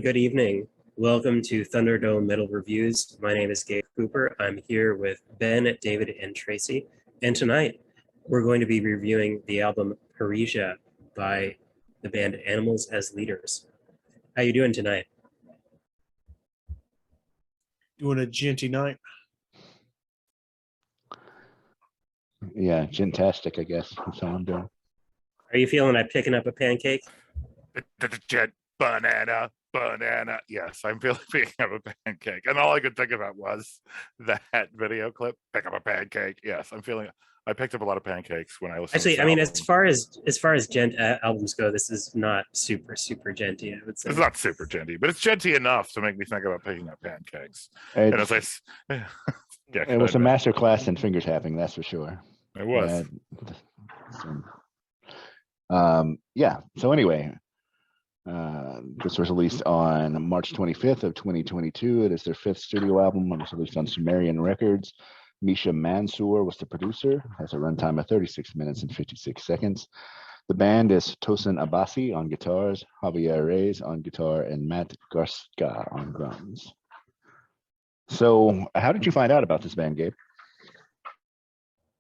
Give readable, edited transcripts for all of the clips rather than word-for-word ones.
good evening. Welcome to Thunderdome Metal Reviews. My name is Gabe Cooper. I'm here with Ben, David, and Tracy. And tonight, we're going to be reviewing the album Parrhesia by the band Animals as Leaders. How you doing tonight? Doing a Djenty night. Yeah, Djentastic, I guess. That's how I'm doing. Are you feeling like picking up a pancake? Djent, banana. Yes, I'm feeling picking up a pancake. And all I could think about was that video clip, pick up a pancake. Yes, I picked up a lot of pancakes when I listened to Actually, this I mean, album. as far as Djent albums go, this is not super Djenty, I would say. It's not super Djenty, but it's Djenty enough to make me think about picking up pancakes. It was a master class in finger tapping, that's for sure. It was. So anyway, this was released on March 25th of 2022. It is their fifth studio album. It was released on Sumerian Records. Misha Mansour was the producer. Has a runtime of 36 minutes and 56 seconds. The band is Tosin Abasi on guitars, Javier Reyes on guitar, and Matt Garska on drums. So how did you find out about this band, Gabe?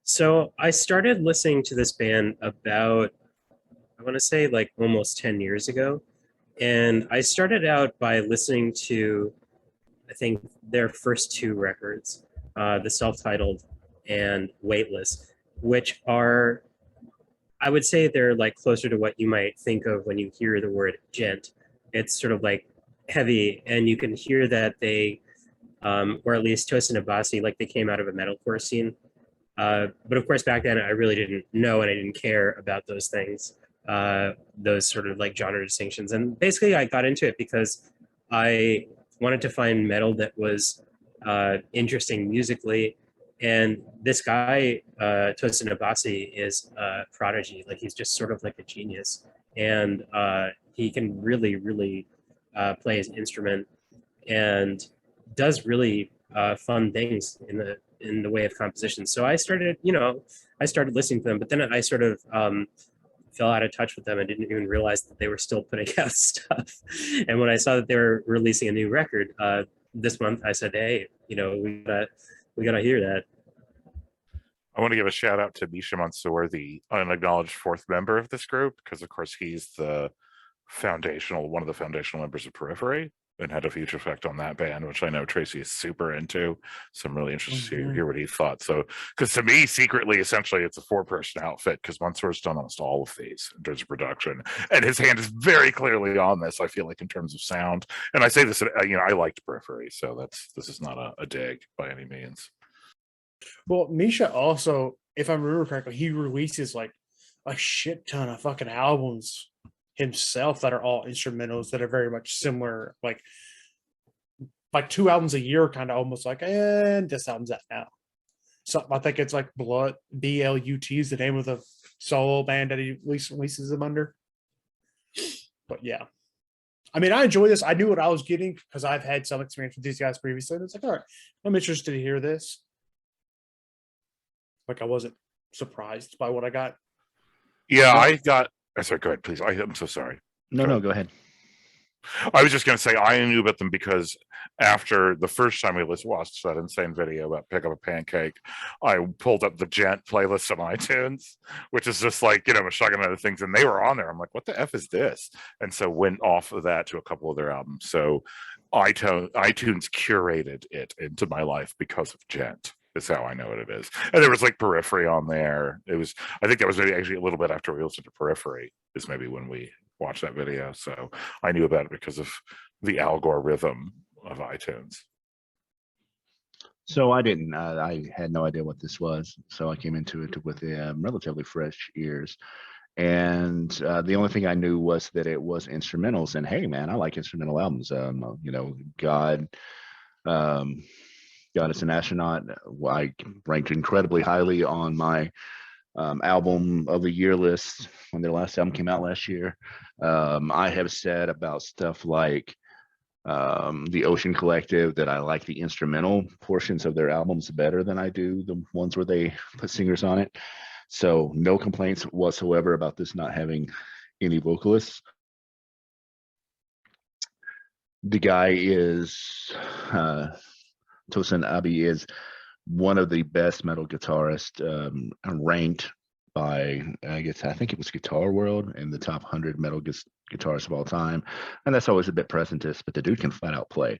So I started listening to this band about, I want to say like almost 10 years ago. And I started out by listening to, I think, their first two records, the self-titled and Weightless, which are, I would say they're like closer to what you might think of when you hear the word djent. It's sort of like heavy, and you can hear that they, or at least Tosin Abasi, like they came out of a metalcore scene. But of course, back then I really didn't know and I didn't care about those things, those sort of like genre distinctions. And basically I got into it because I wanted to find metal that was interesting musically. And this guy, Tosin Abasi, is a prodigy. Like he's just sort of like a genius. And he can really play his instrument and does really fun things in the way of composition. So I started listening to them, but then I sort of fell out of touch with them. I didn't even realize that they were still putting out stuff. And when I saw that they were releasing a new record this month, I said, hey, we gotta hear that. I want to give a shout out to Misha Mansour, the unacknowledged fourth member of this group, because of course he's one of the foundational members of Periphery, and had a huge effect on that band, which I know Tracy is super into. So I'm really interested to hear what he thought. So, because to me, secretly, essentially, it's a four-person outfit, because Mansour's done almost all of these in terms of production, and his hand is very clearly on this. I feel like in terms of sound, and I say this, I liked Periphery, so this is not a dig by any means. Well, Misha also, if I remember correctly, he releases like a shit ton of fucking albums himself that are all instrumentals that are very much similar, like 2 albums a year, kind of almost like, and this album's out now. So I think it's like Blut is the name of the solo band that he releases them under. But yeah, I mean, I enjoy this. I knew what I was getting because I've had some experience with these guys previously. And it's like, all right, I'm interested to hear this. Like I wasn't surprised by what I got. Yeah, I got. Sorry, go ahead, please. I'm so sorry. No, go ahead. I was just going to say I knew about them because after the first time we watched that insane video about Pick Up a Pancake, I pulled up the Djent playlist on iTunes, which is just like, a shotgun other things, and they were on there. I'm like, what the F is this? And so went off of that to a couple of their albums. So iTunes curated it into my life because of Djent. Is how I know what it is. And there was like Periphery on there. I think that was maybe actually a little bit after we listened to Periphery is maybe when we watched that video. So I knew about it because of the algorithm of iTunes. So I didn't. I had no idea what this was. So I came into it with relatively fresh ears. And the only thing I knew was that it was instrumentals. And hey, man, I like instrumental albums. God is an Astronaut. I ranked incredibly highly on my album of the year list when their last album came out last year. I have said about stuff like the Ocean Collective that I like the instrumental portions of their albums better than I do the ones where they put singers on it. So no complaints whatsoever about this not having any vocalists. The guy is Tosin Abe is one of the best metal guitarists, ranked by I think it was Guitar World in the top 100 metal guitarists of all time, and that's always a bit presentist, but the dude can flat out play.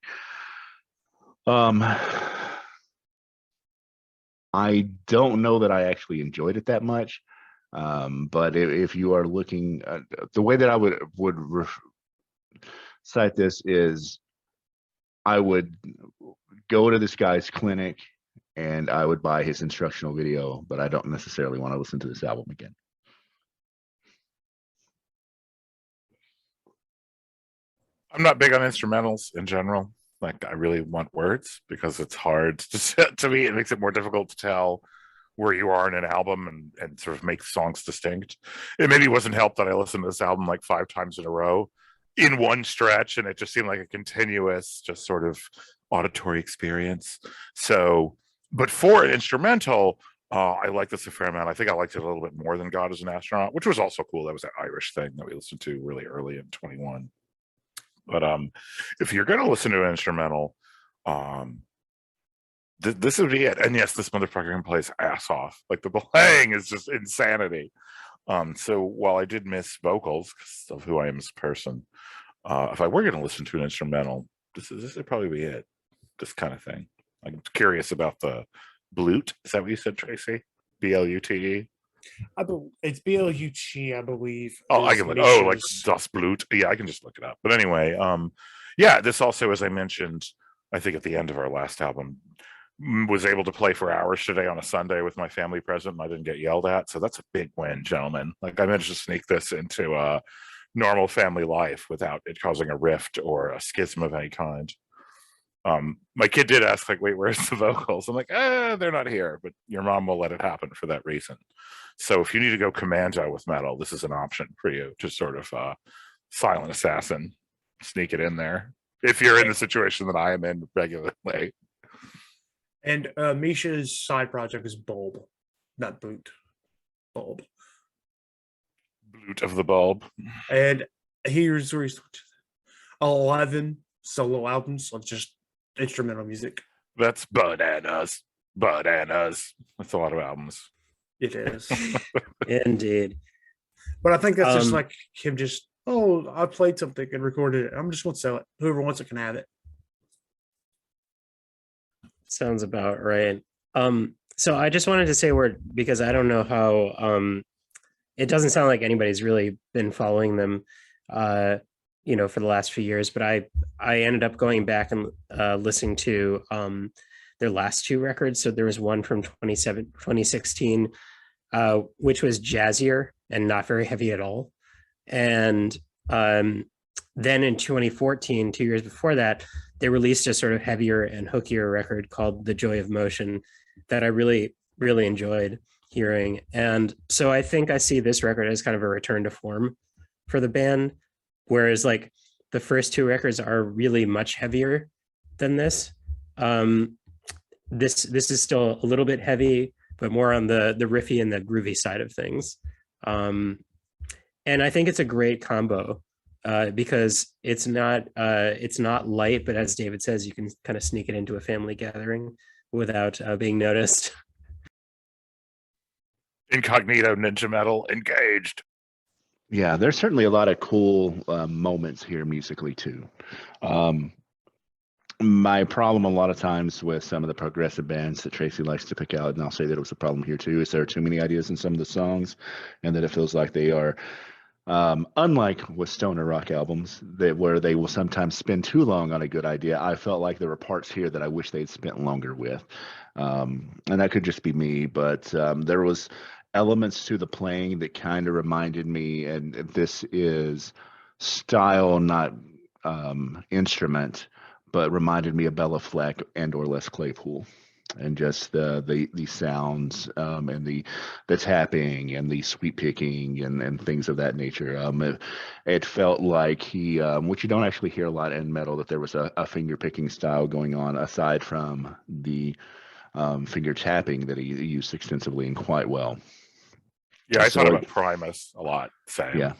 I don't know that I actually enjoyed it that much, but if you are looking, the way that I would cite this is, I would go to this guy's clinic and I would buy his instructional video, but I don't necessarily want to listen to this album again. I'm not big on instrumentals in general. Like, I really want words because it's hard to me. It makes it more difficult to tell where you are in an album and sort of make songs distinct. It maybe wasn't helped that I listened to this album like 5 times in a row in one stretch, and it just seemed like a continuous, just sort of auditory experience. So, but for an instrumental, I like this a fair amount. I think I liked it a little bit more than God is an Astronaut, which was also cool. That was that Irish thing that we listened to really early in 21. But if you're going to listen to an instrumental, this would be it. And yes, this motherfucker can play his ass off. Like, the playing is just insanity. So while I did miss vocals because of who I am as a person, if I were going to listen to an instrumental, this would probably be it. This kind of thing. I'm curious about the Blute. Is that what you said, Tracy? Blute? It's BLUT, I believe. Oh, I can look. Oh, like Das Blut. Yeah, I can just look it up. But anyway, yeah, this also, as I mentioned, I think at the end of our last album, was able to play for hours today on a Sunday with my family present, and I didn't get yelled at. So that's a big win, gentlemen. Like, I managed to sneak this into normal family life without it causing a rift or a schism of any kind. My kid did ask, like, wait, where's the vocals? I'm like, they're not here, but your mom will let it happen for that reason. So if you need to go commando with metal, this is an option for you to sort of silent assassin, sneak it in there if you're in the situation that I am in regularly. And Misha's side project is Bulb, not Boot. Bulb. Blute of the Bulb. And here's 11 solo albums of just instrumental music. That's bananas. Bananas. That's a lot of albums. It is. Indeed. But I think that's just like him just, I played something and recorded it. I'm just going to sell it. Whoever wants it can have it. Sounds about right. So I just wanted to say a word because I don't know how it doesn't sound like anybody's really been following them for the last few years, but I ended up going back and listening to their last 2 records. So there was one from 2016, which was jazzier and not very heavy at all. And then in 2014, 2 years before that, they released a sort of heavier and hookier record called The Joy of Motion that I really, really enjoyed hearing. And so I think I see this record as kind of a return to form for the band, whereas like the first 2 records are really much heavier than this. This is still a little bit heavy, but more on the riffy and the groovy side of things. And I think it's a great combo. Because it's not light, but as David says, you can kind of sneak it into a family gathering without being noticed. Incognito ninja metal engaged. Yeah, there's certainly a lot of cool moments here musically too. My problem a lot of times with some of the progressive bands that Tracy likes to pick out, and I'll say that it was a problem here too, is there are too many ideas in some of the songs, and that it feels like they are unlike with stoner rock albums where they will sometimes spend too long on a good idea. I felt like there were parts here that I wish they'd spent longer with, and that could just be me, but there was elements to the playing that kind of reminded me, and this is style, not instrument, but reminded me of Bella Fleck and or Les Claypool. And just the sounds and the tapping and the sweep picking and things of that nature. It felt like he, which you don't actually hear a lot in metal, that there was a finger picking style going on aside from the finger tapping that he used extensively and quite well. Yeah, I thought about Primus a lot. Same. Yeah.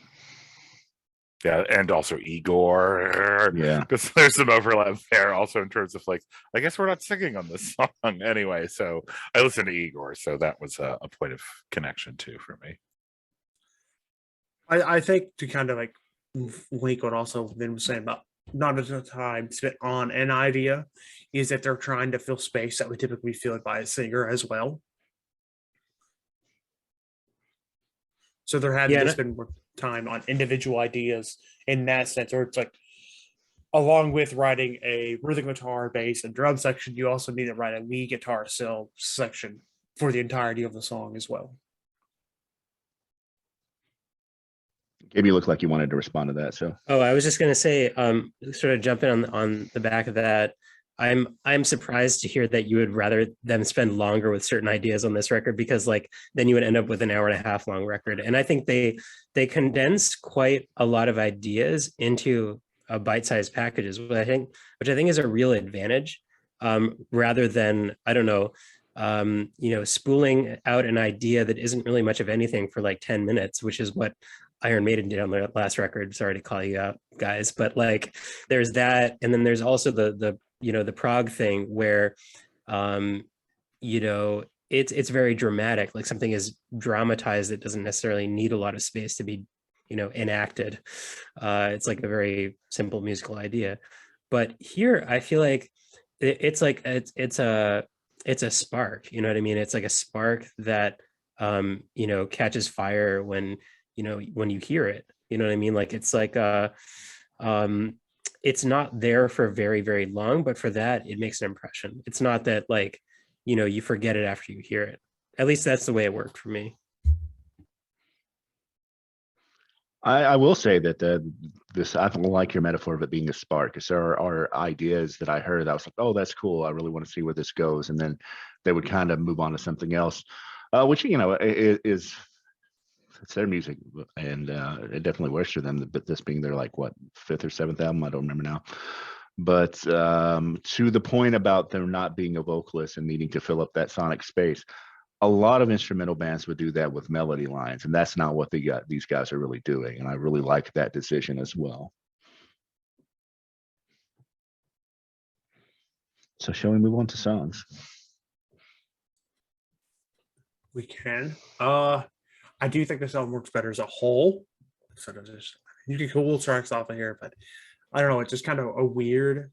Yeah, and also Igor. Yeah. Because there's some overlap there also in terms of like, I guess we're not singing on this song anyway. So I listened to Igor, so that was a point of connection too for me. I think to kind of like link what also Vin was saying about not enough time spent on an idea is that they're trying to fill space that would typically be filled by a singer as well. So they're having to spend more time on individual ideas in that sense, or it's like along with writing a rhythm guitar, bass, and drum section, you also need to write a lead guitar solo section for the entirety of the song as well. Gabe, you look like you wanted to respond to that. So, Oh, I was just going to say, sort of jumping on the back of that. I'm surprised to hear that you would rather them spend longer with certain ideas on this record, because like then you would end up with an hour and a half long record. And I think they condense quite a lot of ideas into a bite-sized packages, which I think is a real advantage, rather than, I don't know, spooling out an idea that isn't really much of anything for like 10 minutes, which is what Iron Maiden did on their last record. Sorry to call you out, guys, but like there's that, and then there's also the prog thing where it's very dramatic, like something is dramatized that doesn't necessarily need a lot of space to be enacted. It's like a very simple musical idea, but here I feel like it's a spark, you know what I mean? It's like a spark that catches fire when you hear it, you know what I mean? Like it's like it's not there for very, very long, but for that, it makes an impression. It's not that like, you forget it after you hear it. At least that's the way it worked for me. I will say that I don't like your metaphor of it being a spark, because there are ideas that I heard that I was like, oh, that's cool. I really want to see where this goes. And then they would kind of move on to something else, which, is it's their music, and it definitely works for them. But this being their like what, fifth or seventh album, I don't remember now. But to the point about there not being a vocalist and needing to fill up that sonic space, a lot of instrumental bands would do that with melody lines, and that's not what these guys are really doing. And I really like that decision as well. So shall we move on to songs? We can. I do think this album works better as a whole. So just you can pull tracks off of here, but I don't know. It's just kind of a weird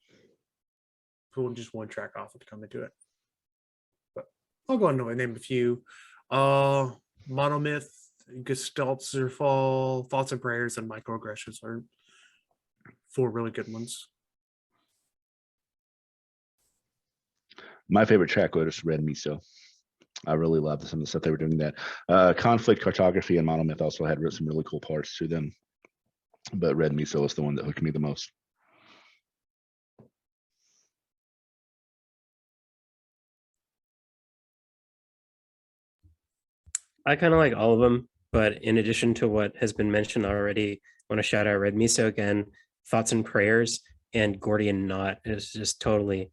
pulling just one track off to come into it. But I'll go on and name a few. Monomyth, Gestaltzerfall, Thoughts and Prayers, and Microaggressions are 4 really good ones. My favorite track was Red Miso. I really loved some of the stuff they were doing. That Conflict, Cartography, and Monomyth also had some really cool parts to them, but Red Miso is the one that hooked me the most. I kind of like all of them, but in addition to what has been mentioned already, I want to shout out Red Miso again, Thoughts and Prayers, and Gordian Knot is just totally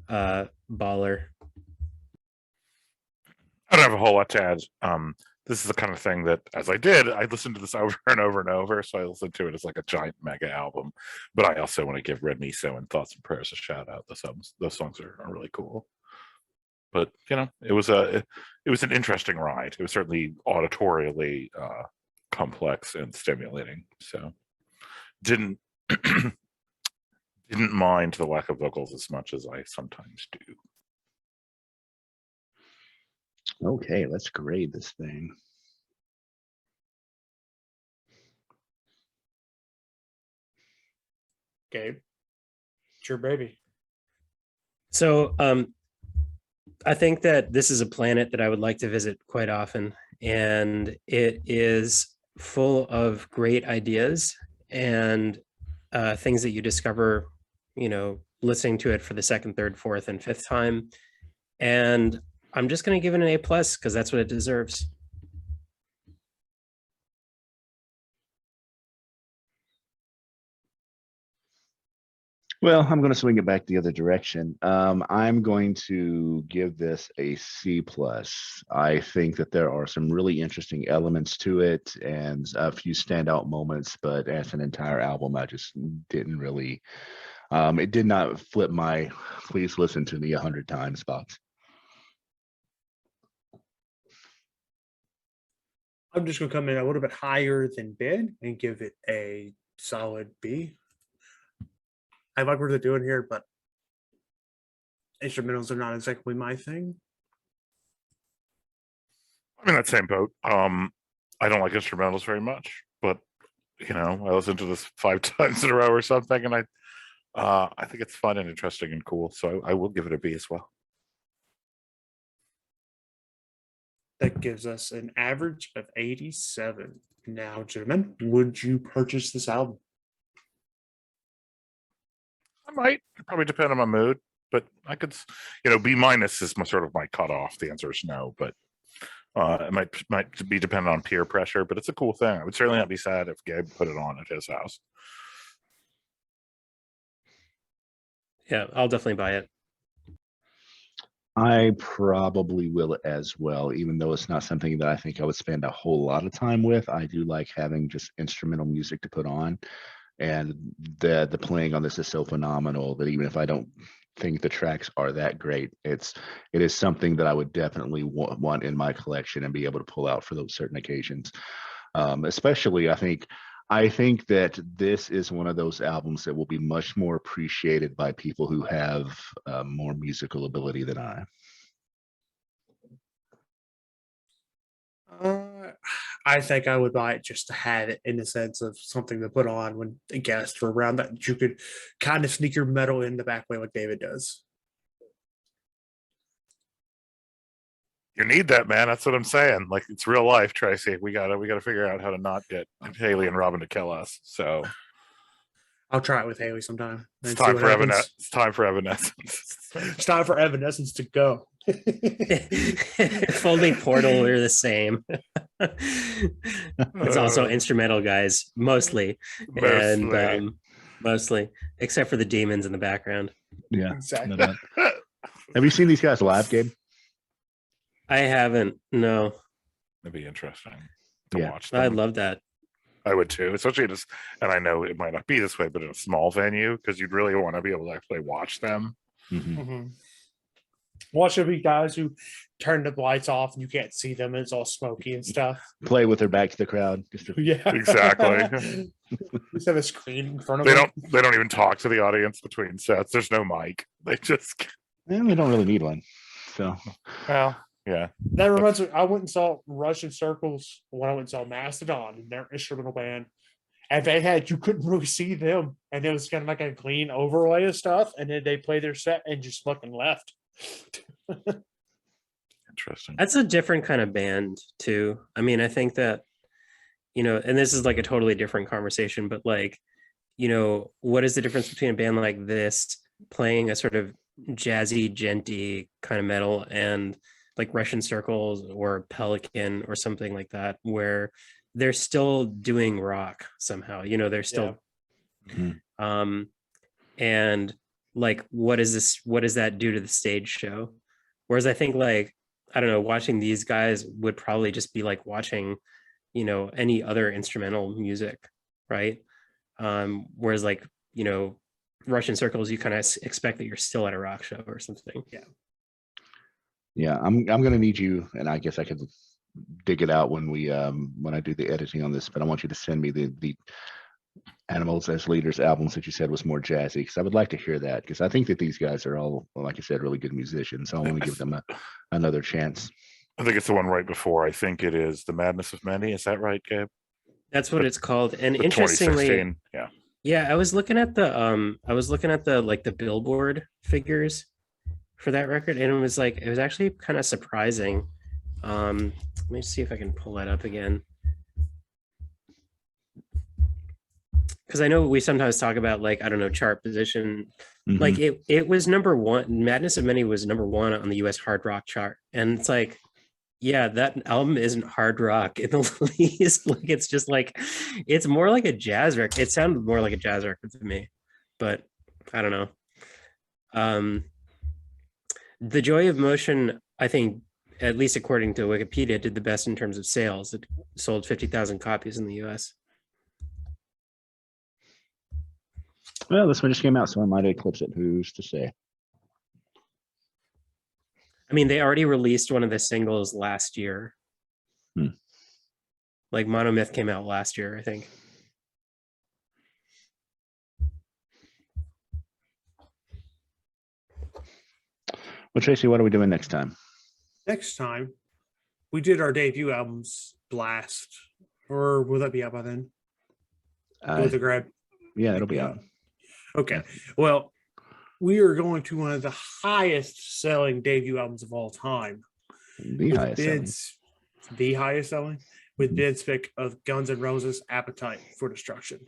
baller. I don't have a whole lot to add. This is the kind of thing that, as I listened to this over and over and over, so I listened to it as like a giant mega album. But I also want to give Red Miso and Thoughts and Prayers a shout out. Those songs are really cool. But it was an interesting ride. It was certainly auditorially complex and stimulating. So didn't mind the lack of vocals as much as I sometimes do. Okay, let's grade this thing. Gabe, it's your baby. So I think that this is a planet that I would like to visit quite often, and it is full of great ideas and things that you discover, listening to it for the second, third, fourth, and fifth time. And I'm just going to give it an A+ because that's what it deserves. Well, I'm going to swing it back the other direction. I'm going to give this a C plus. I think that there are some really interesting elements to it and a few standout moments, but as an entire album, I just didn't really. It did not flip my "please listen to me 100 times" box. I'm just gonna come in a little bit higher than Ben and give it a solid B. I like what they're doing here, but instrumentals are not exactly my thing. I'm in that same boat. I don't like instrumentals very much, but I listened to this 5 times in a row or something, and I think it's fun and interesting and cool. So I will give it a B as well. That gives us an average of 87. Now, gentlemen, would you purchase this album? I might. It probably depend on my mood, but I could, B minus is my cutoff. The answer is no, but it might be dependent on peer pressure. But it's a cool thing. I would certainly not be sad if Gabe put it on at his house. Yeah, I'll definitely buy it. I probably will as well, even though it's not something that I think I would spend a whole lot of time with. I do like having just instrumental music to put on, and the playing on this is so phenomenal that even if I don't think the tracks are that great, it is something that I would definitely want in my collection and be able to pull out for those certain occasions. Especially, I think that this is one of those albums that will be much more appreciated by people who have more musical ability than I. I think I would buy it just to have it in the sense of something to put on when guests were around that you could kind of sneak your metal in the back way like David does. You need that, man. That's what I'm saying. Like, it's real life, Tracy. We gotta figure out how to not get Haley and Robin to kill us. So I'll try it with Haley sometime. it's time for Evanescence. It's time for Evanescence. It's time for Evanescence to go. If only Portal were the same. It's also instrumental, guys, mostly. And mostly, except for the demons in the background. Yeah, exactly. No doubt. Have you seen these guys live, Gabe? I haven't. No. It'd be interesting to watch them. I'd love that. I would too, especially and I know it might not be this way, but in a small venue, because you'd really want to be able to actually watch them. Mm-hmm. Mm-hmm. Watch every guys who turn the lights off and you can't see them and it's all smoky and stuff. Play with their back to the crowd. Yeah, exactly. Just have a screen in front of them. They don't even talk to the audience between sets. There's no mic. They just. And they don't really need one. So. Well. Yeah. That reminds me, I went and saw Russian Circles when I went and saw Mastodon and their instrumental band. And you couldn't really see them. And it was kind of like a clean overlay of stuff. And then they played their set and just fucking left. Interesting. That's a different kind of band too. I mean, I think that, and this is like a totally different conversation, but like, what is the difference between a band like this playing a sort of jazzy, djenty kind of metal and like Russian Circles or Pelican or something like that, where they're still doing rock somehow, they're still, and like, what does that do to the stage show? Whereas I think like, I don't know, watching these guys would probably just be like watching, any other instrumental music. Right. Whereas like, Russian Circles, you kind of expect that you're still at a rock show or something. Yeah, I'm gonna need you, and I guess I could dig it out when I do the editing on this. But I want you to send me the Animals as Leaders albums that you said was more jazzy, because I would like to hear that, because I think that these guys are all, like I said, really good musicians. So I want to give them another chance. I think it's the one right before. I think it is The Madness of Many. Is that right, Gabe? That's what it's called. And interestingly, yeah, I was looking at the like the Billboard figures for that record, and it was actually kind of surprising. Let me see if I can pull that up again, because I know we sometimes talk about like, I don't know, chart position. Mm-hmm. Like it was number one. Madness of Many was number one on the US hard rock chart, and it's like, yeah, that album isn't hard rock in the least. Like, it's just like, it's more like a jazz record. It sounded more like a jazz record to me, but I don't know. The Joy of Motion, I think, at least according to Wikipedia, did the best in terms of sales. It sold 50,000 copies in the US. Well, this one just came out, so I might eclipse it. Who's to say? I mean, they already released one of the singles last year. Like Monomyth came out last year, I think. Well, Tracy, what are we doing next time? Next time, we did our debut albums blast, or will that be out by then? With the grab. Yeah, it'll be out. Okay. Well, we are going to one of the highest selling debut albums of all time. The highest selling. The highest selling with bids pick of Guns N' Roses' Appetite for Destruction.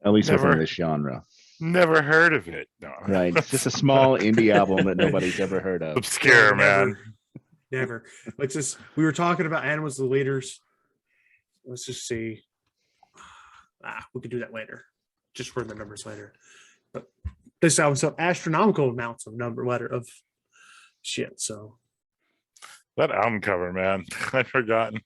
At least Never- within this genre. Never heard of it. No. Right. It's just a small indie album that nobody's ever heard of. Obscure, man. Never. Let's just, we were talking about Animals the Leaders. Let's just see. We could do that later. Just run the numbers later. But this album so astronomical amounts of shit. So That album cover, man. I'd forgotten.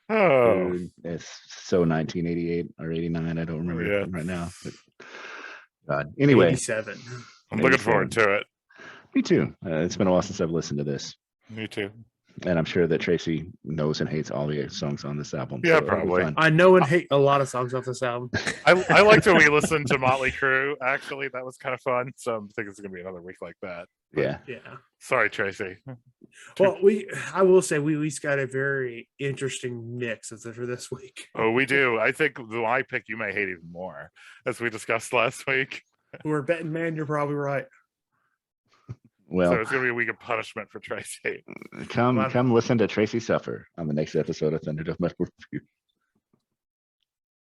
Oh, Dude, it's so 1988 or 89. I don't remember right now. But God. Anyway, 87. I'm looking forward to it. Me too. It's been a while since I've listened to this. Me too. And I'm sure that Tracy knows and hates all the songs on this album. Yeah, it'll be probably. fun. I know and hate a lot of songs off this album. I liked when we listened to Motley Crue. Actually, that was kind of fun. So I think it's going to be another week like that. Yeah. Yeah. Sorry, Tracy. Well, I will say we at least got a very interesting mix for this week. Oh, we do. I think the one I pick you may hate even more, as we discussed last week. We're betting, man. You're probably right. Well, So it's going to be a week of punishment for Tracy. come listen to Tracy suffer on the next episode of Thunderdome Metal Review.